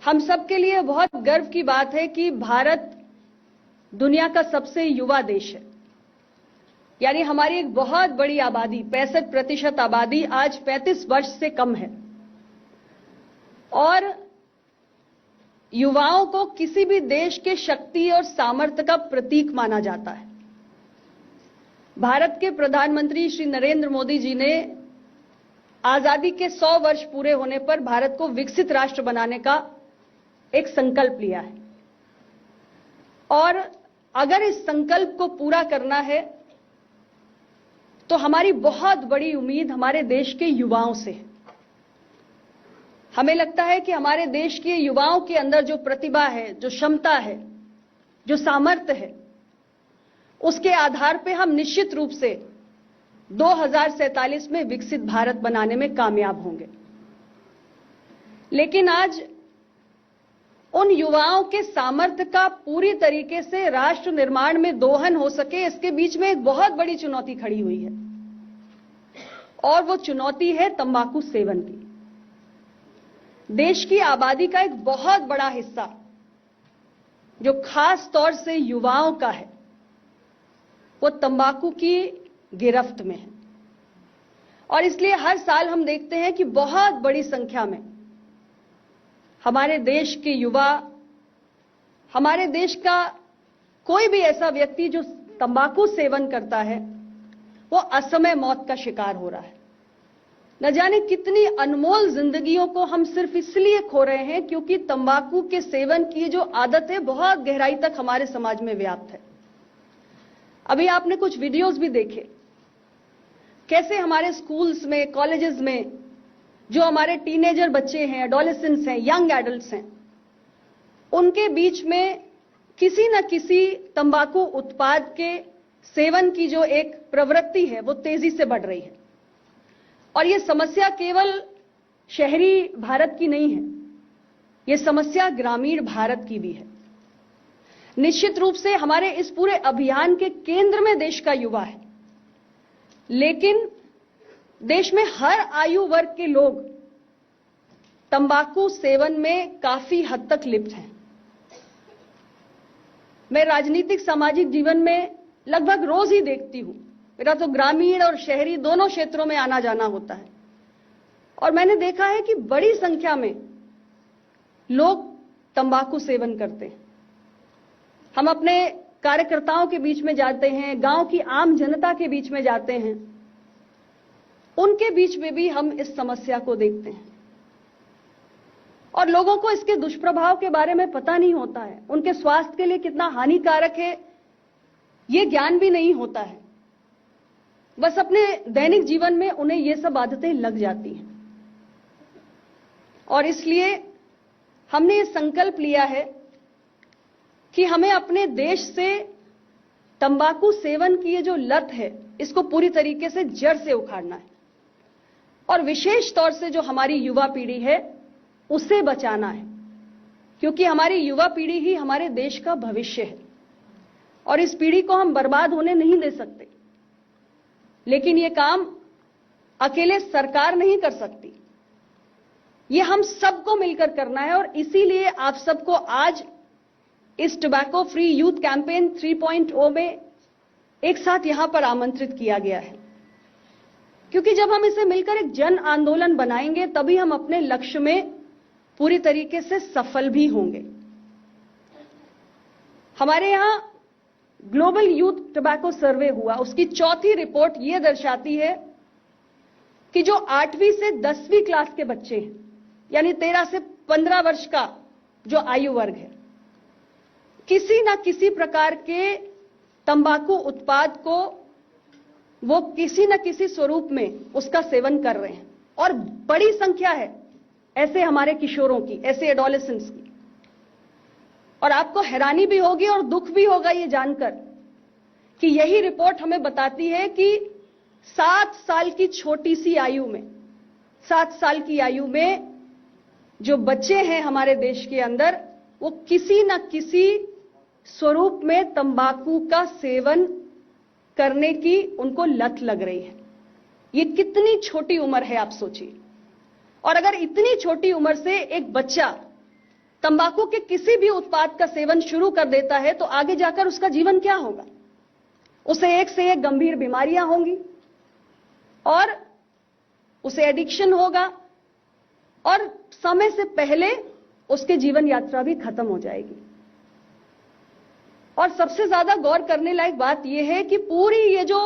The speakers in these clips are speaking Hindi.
हम सबके लिए बहुत गर्व की बात है कि भारत दुनिया का सबसे युवा देश है। यानी हमारी एक बहुत बड़ी आबादी 65% आबादी आज 35 वर्ष से कम है और युवाओं को किसी भी देश के शक्ति और सामर्थ्य का प्रतीक माना जाता है। भारत के प्रधानमंत्री श्री नरेंद्र मोदी जी ने आजादी के 100 वर्ष पूरे होने पर भारत को विकसित राष्ट्र बनाने का एक संकल्प लिया है और अगर इस संकल्प को पूरा करना है तो हमारी बहुत बड़ी उम्मीद हमारे देश के युवाओं से है। हमें लगता है कि हमारे देश के युवाओं के अंदर जो प्रतिभा है, जो क्षमता है, जो सामर्थ्य है, उसके आधार पर हम निश्चित रूप से 2047 में विकसित भारत बनाने में कामयाब होंगे। लेकिन आज उन युवाओं के सामर्थ्य का पूरी तरीके से राष्ट्र निर्माण में दोहन हो सके, इसके बीच में एक बहुत बड़ी चुनौती खड़ी हुई है और वो चुनौती है तंबाकू सेवन की। देश की आबादी का एक बहुत बड़ा हिस्सा जो खास तौर से युवाओं का है, वो तंबाकू की गिरफ्त में है और इसलिए हर साल हम देखते हैं कि बहुत बड़ी संख्या में हमारे देश के युवा, हमारे देश का कोई भी ऐसा व्यक्ति जो तंबाकू सेवन करता है, वो असमय मौत का शिकार हो रहा है। न जाने कितनी अनमोल जिंदगियों को हम सिर्फ इसलिए खो रहे हैं क्योंकि तंबाकू के सेवन की जो आदत है बहुत गहराई तक हमारे समाज में व्याप्त है। अभी आपने कुछ वीडियोस भी देखे, कैसे हमारे स्कूल्स में, कॉलेजेस में जो हमारे टीनेजर बच्चे हैं, एडोलेसेंट्स हैं, यंग एडल्ट्स हैं, उनके बीच में किसी न किसी तंबाकू उत्पाद के सेवन की जो एक प्रवृत्ति है वो तेजी से बढ़ रही है और ये समस्या केवल शहरी भारत की नहीं है, ये समस्या ग्रामीण भारत की भी है। निश्चित रूप से हमारे इस पूरे अभियान के केंद्र में देश का युवा है, लेकिन देश में हर आयु वर्ग के लोग तंबाकू सेवन में काफी हद तक लिप्त हैं। मैं राजनीतिक सामाजिक जीवन में लगभग रोज ही देखती हूं, मेरा तो ग्रामीण और शहरी दोनों क्षेत्रों में आना जाना होता है और मैंने देखा है कि बड़ी संख्या में लोग तंबाकू सेवन करते हैं। हम अपने कार्यकर्ताओं के बीच में जाते हैं, गांव की आम जनता के बीच में जाते हैं, उनके बीच में भी हम इस समस्या को देखते हैं और लोगों को इसके दुष्प्रभाव के बारे में पता नहीं होता है, उनके स्वास्थ्य के लिए कितना हानिकारक है ये ज्ञान भी नहीं होता है। बस अपने दैनिक जीवन में उन्हें ये सब आदतें लग जाती हैं और इसलिए हमने ये संकल्प लिया है कि हमें अपने देश से तंबाकू सेवन की ये जो लत है इसको पूरी तरीके से जड़ से उखाड़ना है और विशेष तौर से जो हमारी युवा पीढ़ी है उसे बचाना है, क्योंकि हमारी युवा पीढ़ी ही हमारे देश का भविष्य है और इस पीढ़ी को हम बर्बाद होने नहीं दे सकते। लेकिन ये काम अकेले सरकार नहीं कर सकती, ये हम सबको मिलकर करना है और इसीलिए आप सबको आज इस टोबैको फ्री यूथ कैंपेन 3.0 में एक साथ यहां पर आमंत्रित किया गया है, क्योंकि जब हम इसे मिलकर एक जन आंदोलन बनाएंगे तभी हम अपने लक्ष्य में पूरी तरीके से सफल भी होंगे। हमारे यहां ग्लोबल यूथ टोबैको सर्वे हुआ, उसकी चौथी रिपोर्ट यह दर्शाती है कि जो 8वीं से 10वीं क्लास के बच्चे हैं, यानी 13 से 15 वर्ष का जो आयु वर्ग है, किसी ना किसी प्रकार के तंबाकू उत्पाद को वो किसी न किसी स्वरूप में उसका सेवन कर रहे हैं और बड़ी संख्या है ऐसे हमारे किशोरों की, ऐसे एडोलेसेंट्स की। और आपको हैरानी भी होगी और दुख भी होगा ये जानकर कि यही रिपोर्ट हमें बताती है कि 7 साल की छोटी सी आयु में, 7 साल की आयु में जो बच्चे हैं हमारे देश के अंदर, वो किसी न किसी स्वरूप में तंबाकू का सेवन करने की उनको लत लग रही है। ये कितनी छोटी उम्र है आप सोचिए। और अगर इतनी छोटी उम्र से एक बच्चा तंबाकू के किसी भी उत्पाद का सेवन शुरू कर देता है तो आगे जाकर उसका जीवन क्या होगा? उसे एक से एक गंभीर बीमारियां होंगी और उसे एडिक्शन होगा और समय से पहले उसके जीवन यात्रा भी खत्म हो जाएगी। और सबसे ज्यादा गौर करने लायक बात यह है कि पूरी ये जो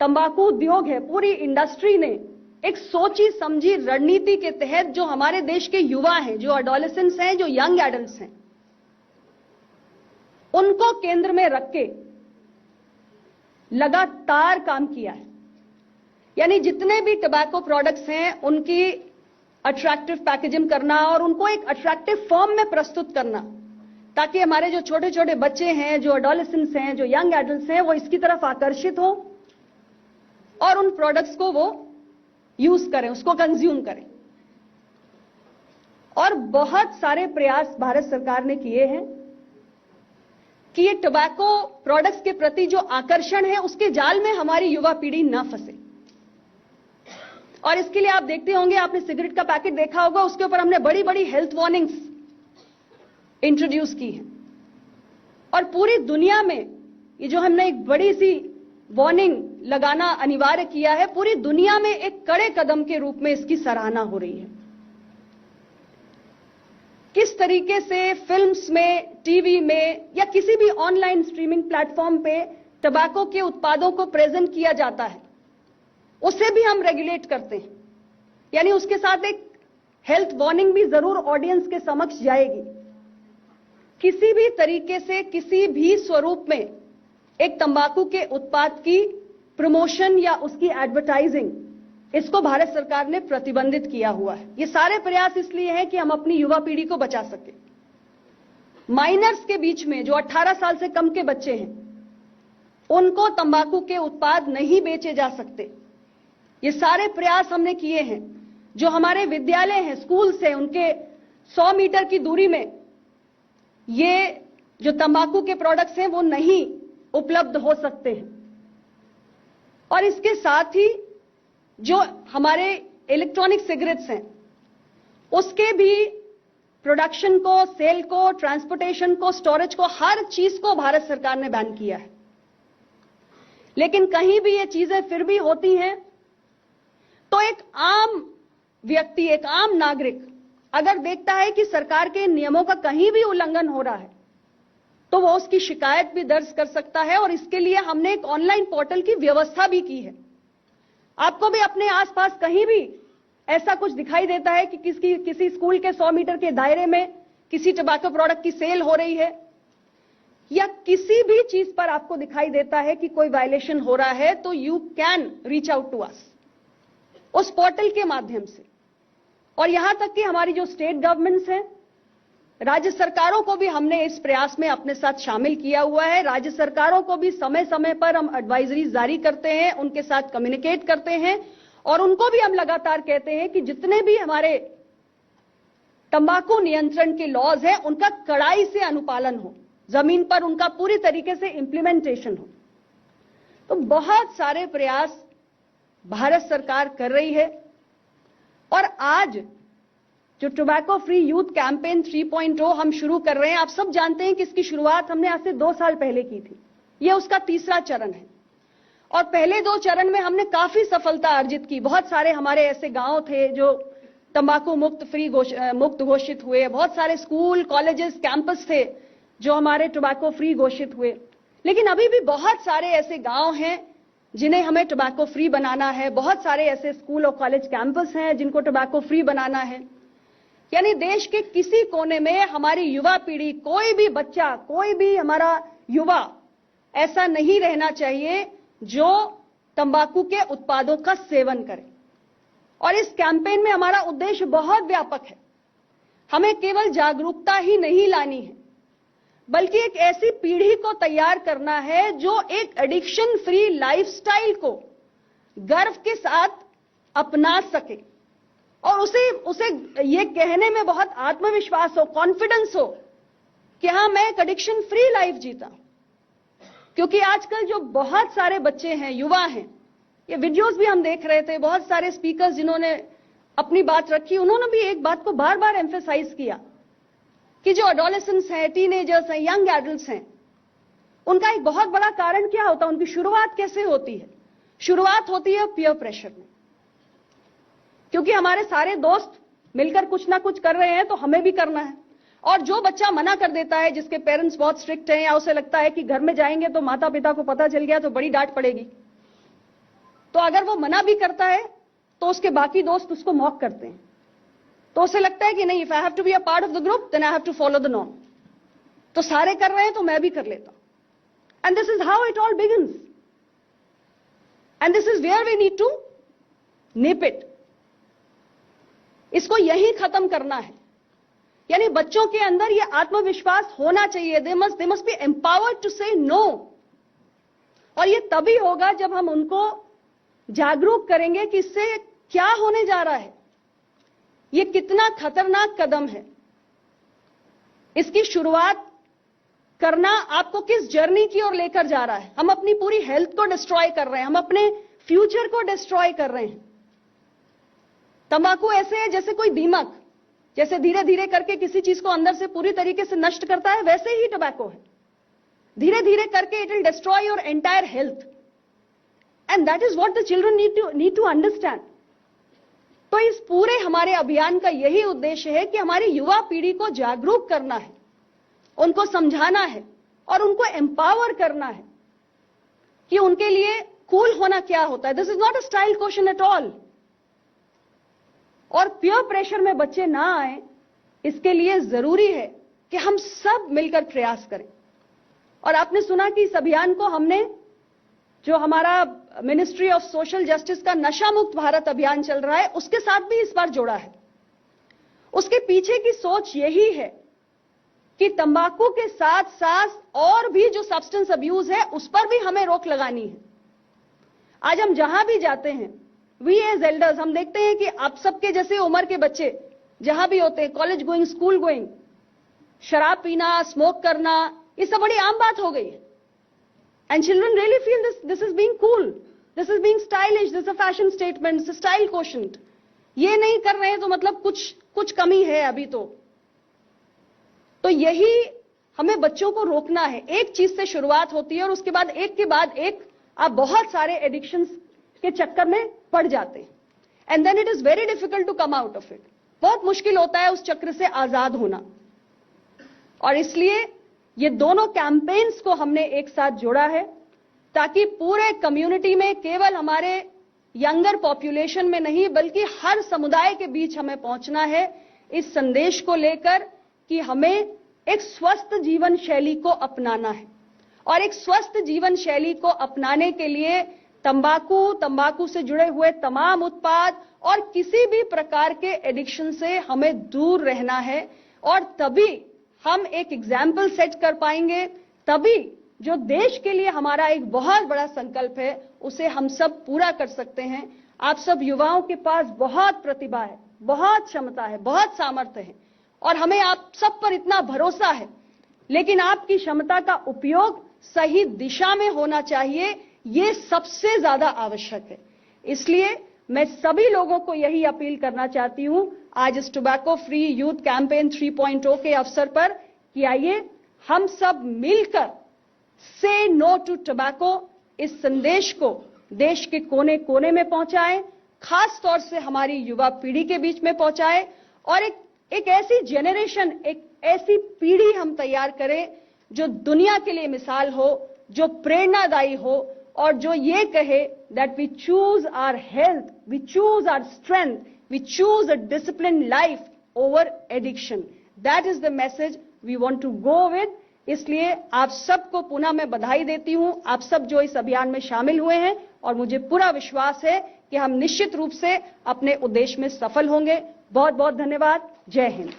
तंबाकू उद्योग है, पूरी इंडस्ट्री ने एक सोची समझी रणनीति के तहत जो हमारे देश के युवा हैं, जो एडोलेसेंट्स हैं, जो यंग एडल्ट्स हैं, उनको केंद्र में रख के लगातार काम किया है। यानी जितने भी टबैको प्रोडक्ट्स हैं उनकी अट्रैक्टिव पैकेजिंग करना और उनको एक अट्रैक्टिव फॉर्म में प्रस्तुत करना, ताकि हमारे जो छोटे छोटे बच्चे हैं, जो एडोलेसेंट्स हैं, जो यंग एडल्ट्स हैं, वो इसकी तरफ आकर्षित हो और उन प्रोडक्ट्स को वो यूज करें, उसको कंज्यूम करें। और बहुत सारे प्रयास भारत सरकार ने किए हैं कि ये टबैको प्रोडक्ट्स के प्रति जो आकर्षण है उसके जाल में हमारी युवा पीढ़ी ना फंसे। और इसके लिए आप देखते होंगे, आपने सिगरेट का पैकेट देखा होगा, उसके ऊपर हमने बड़ी बड़ी हेल्थ वार्निंग्स इंट्रोड्यूस की है। और पूरी दुनिया में ये जो हमने एक बड़ी सी वार्निंग लगाना अनिवार्य किया है, पूरी दुनिया में एक कड़े कदम के रूप में इसकी सराहना हो रही है। किस तरीके से फिल्म्स में, टीवी में या किसी भी ऑनलाइन स्ट्रीमिंग प्लेटफॉर्म पे टबैको के उत्पादों को प्रेजेंट किया जाता है, उसे भी हम रेगुलेट करते हैं। यानी उसके साथ एक हेल्थ वार्निंग भी जरूर ऑडियंस के समक्ष जाएगी। किसी भी तरीके से, किसी भी स्वरूप में एक तंबाकू के उत्पाद की प्रमोशन या उसकी एडवर्टाइजिंग, इसको भारत सरकार ने प्रतिबंधित किया हुआ है। ये सारे प्रयास इसलिए हैं कि हम अपनी युवा पीढ़ी को बचा सके। माइनर्स के बीच में जो 18 साल से कम के बच्चे हैं, उनको तंबाकू के उत्पाद नहीं बेचे जा सकते। ये सारे प्रयास हमने किए हैं। जो हमारे विद्यालय हैं, स्कूल्स हैं, उनके 100 मीटर की दूरी में ये जो तंबाकू के प्रोडक्ट्स हैं वो नहीं उपलब्ध हो सकते हैं। और इसके साथ ही जो हमारे इलेक्ट्रॉनिक सिगरेट्स हैं, उसके भी प्रोडक्शन को, सेल को, ट्रांसपोर्टेशन को, स्टोरेज को, हर चीज को भारत सरकार ने बैन किया है। लेकिन कहीं भी ये चीजें फिर भी होती हैं तो एक आम व्यक्ति, एक आम नागरिक अगर देखता है कि सरकार के नियमों का कहीं भी उल्लंघन हो रहा है तो वो उसकी शिकायत भी दर्ज कर सकता है। और इसके लिए हमने एक ऑनलाइन पोर्टल की व्यवस्था भी की है। आपको भी अपने आसपास कहीं भी ऐसा कुछ दिखाई देता है कि किसी स्कूल के 100 मीटर के दायरे में किसी टबैको प्रोडक्ट की सेल हो रही है या किसी भी चीज पर आपको दिखाई देता है कि कोई वायलेशन हो रहा है, तो you can reach out to us उस पोर्टल के माध्यम से। और यहां तक कि हमारी जो स्टेट गवर्नमेंट्स हैं, राज्य सरकारों को भी हमने इस प्रयास में अपने साथ शामिल किया हुआ है। राज्य सरकारों को भी समय समय पर हम एडवाइजरी जारी करते हैं, उनके साथ कम्युनिकेट करते हैं और उनको भी हम लगातार कहते हैं कि जितने भी हमारे तंबाकू नियंत्रण के लॉज हैं उनका कड़ाई से अनुपालन हो, जमीन पर उनका पूरी तरीके से इंप्लीमेंटेशन हो। तो बहुत सारे प्रयास भारत सरकार कर रही है। और आज जो टोबैको फ्री यूथ कैंपेन 3.0 हम शुरू कर रहे हैं, आप सब जानते हैं कि इसकी शुरुआत हमने आज से 2 साल पहले की थी। यह उसका तीसरा चरण है और पहले 2 चरण में हमने काफी सफलता अर्जित की। बहुत सारे हमारे ऐसे गांव थे जो तंबाकू मुक्त घोषित हुए। बहुत सारे स्कूल, कॉलेजेस, कैंपस थे जो हमारे टोबैको फ्री घोषित हुए। लेकिन अभी भी बहुत सारे ऐसे गांव हैं जिन्हें हमें टोबैको फ्री बनाना है। बहुत सारे ऐसे स्कूल और कॉलेज कैंपस हैं जिनको टोबैको फ्री बनाना है। यानी देश के किसी कोने में हमारी युवा पीढ़ी, कोई भी बच्चा, कोई भी हमारा युवा ऐसा नहीं रहना चाहिए जो तंबाकू के उत्पादों का सेवन करे। और इस कैंपेन में हमारा उद्देश्य बहुत व्यापक है। हमें केवल जागरूकता ही नहीं लानी है, बल्कि एक ऐसी पीढ़ी को तैयार करना है जो एक एडिक्शन फ्री लाइफस्टाइल को गर्व के साथ अपना सके और उसे ये कहने में बहुत आत्मविश्वास हो, कॉन्फिडेंस हो कि हां, मैं एक एडिक्शन फ्री लाइफ जीता हूं। क्योंकि आजकल जो बहुत सारे बच्चे हैं, युवा हैं, ये वीडियोस भी हम देख रहे थे, बहुत सारे स्पीकर्स जिन्होंने अपनी बात रखी, उन्होंने भी एक बात को बार बार एम्फेसाइज किया कि जो एडोलेसेंट्स हैं, टीनेजर्स हैं, यंग एडल्ट्स हैं, उनका एक बहुत बड़ा कारण क्या होता है, उनकी शुरुआत कैसे होती है? शुरुआत होती है पीयर प्रेशर में, क्योंकि हमारे सारे दोस्त मिलकर कुछ ना कुछ कर रहे हैं तो हमें भी करना है। और जो बच्चा मना कर देता है, जिसके पेरेंट्स बहुत स्ट्रिक्ट हैं, या उसे लगता है कि घर में जाएंगे तो माता पिता को पता चल गया तो बड़ी डांट पड़ेगी, तो अगर वो मना भी करता है तो उसके बाकी दोस्त उसको मॉक करते हैं, तो उसे लगता है कि नहीं, if I have to be a part of the group then I have to follow the norm. तो सारे कर रहे हैं तो मैं भी कर लेता हूं। And this is how it all begins, and this is where we need to nip it. इसको यही खत्म करना है। यानी बच्चों के अंदर ये आत्मविश्वास होना चाहिए। They must be empowered to say no. और ये तभी होगा जब हम उनको जागरूक करेंगे कि इससे क्या होने जा रहा है, ये कितना खतरनाक कदम है। इसकी शुरुआत करना आपको किस जर्नी की ओर लेकर जा रहा है। हम अपनी पूरी हेल्थ को डिस्ट्रॉय कर रहे हैं, हम अपने फ्यूचर को डिस्ट्रॉय कर रहे हैं। तंबाकू ऐसे है जैसे कोई दीमक, जैसे धीरे धीरे करके किसी चीज को अंदर से पूरी तरीके से नष्ट करता है, वैसे ही टबैको है। धीरे धीरे करके it will destroy your entire health, and that is what the children need to understand. तो इस पूरे हमारे अभियान का यही उद्देश्य है कि हमारी युवा पीढ़ी को जागरूक करना है, उनको समझाना है और उनको एम्पावर करना है कि उनके लिए कूल होना क्या होता है। This is not a style question at all. और पीयर प्रेशर में बच्चे ना आए, इसके लिए जरूरी है कि हम सब मिलकर प्रयास करें। और आपने सुना कि इस अभियान को हमने, जो हमारा मिनिस्ट्री ऑफ सोशल जस्टिस का नशा मुक्त भारत अभियान चल रहा है, उसके साथ भी इस बार जोड़ा है। उसके पीछे की सोच यही है कि तंबाकू के साथ साथ और भी जो सब्सटेंस अब्यूज है उस पर भी हमें रोक लगानी है। आज हम जहां भी जाते हैं, वी एज एल्डर्स, हम देखते हैं कि आप सबके जैसे उम्र के बच्चे जहां भी होते हैं, कॉलेज गोइंग, स्कूल गोइंग, शराब पीना, स्मोक करना, ये सब बड़ी आम बात हो गई है। And children really feel this is being cool, this is being stylish, this is a fashion statement, style quotient. ये नहीं कर रहे हैं तो मतलब कुछ कमी है अभी तो यही हमें बच्चों को रोकना है। एक चीज से शुरुआत होती है और उसके बाद एक के बाद एक आप बहुत सारे एडिक्शंस के चक्कर में पड़ जाते हैं, and then it is very difficult to come out of it. बहुत मुश्किल होता है उस चक्र से आजाद होना। और इसलिए ये दोनों कैंपेन्स को हमने एक साथ जोड़ा है ताकि पूरे कम्युनिटी में, केवल हमारे यंगर पॉपुलेशन में नहीं बल्कि हर समुदाय के बीच हमें पहुंचना है इस संदेश को लेकर कि हमें एक स्वस्थ जीवन शैली को अपनाना है। और एक स्वस्थ जीवन शैली को अपनाने के लिए तंबाकू से जुड़े हुए तमाम उत्पाद और किसी भी प्रकार के एडिक्शन से हमें दूर रहना है। और तभी हम एक एग्जाम्पल सेट कर पाएंगे, तभी जो देश के लिए हमारा एक बहुत बड़ा संकल्प है उसे हम सब पूरा कर सकते हैं। आप सब युवाओं के पास बहुत प्रतिभा है, बहुत क्षमता है, बहुत सामर्थ्य है और हमें आप सब पर इतना भरोसा है, लेकिन आपकी क्षमता का उपयोग सही दिशा में होना चाहिए, ये सबसे ज्यादा आवश्यक है। इसलिए मैं सभी लोगों को यही अपील करना चाहती हूं आज इस टोबैको फ्री यूथ कैंपेन 3.0 के अवसर पर कि आइए हम सब मिलकर से नो टू टोबैको इस संदेश को देश के कोने कोने में पहुंचाएं, खास तौर से हमारी युवा पीढ़ी के बीच में पहुंचाएं और एक ऐसी जेनरेशन, एक ऐसी पीढ़ी हम तैयार करें जो दुनिया के लिए मिसाल हो, जो प्रेरणादायी हो और जो ये कहे that we choose our health, we choose our strength, we choose a discipline life over addiction. That is the message we want to go with. इसलिए आप सबको पुनः मैं बधाई देती हूं, आप सब जो इस अभियान में शामिल हुए हैं, और मुझे पूरा विश्वास है कि हम निश्चित रूप से अपने उद्देश्य में सफल होंगे। बहुत बहुत धन्यवाद। जय हिंद।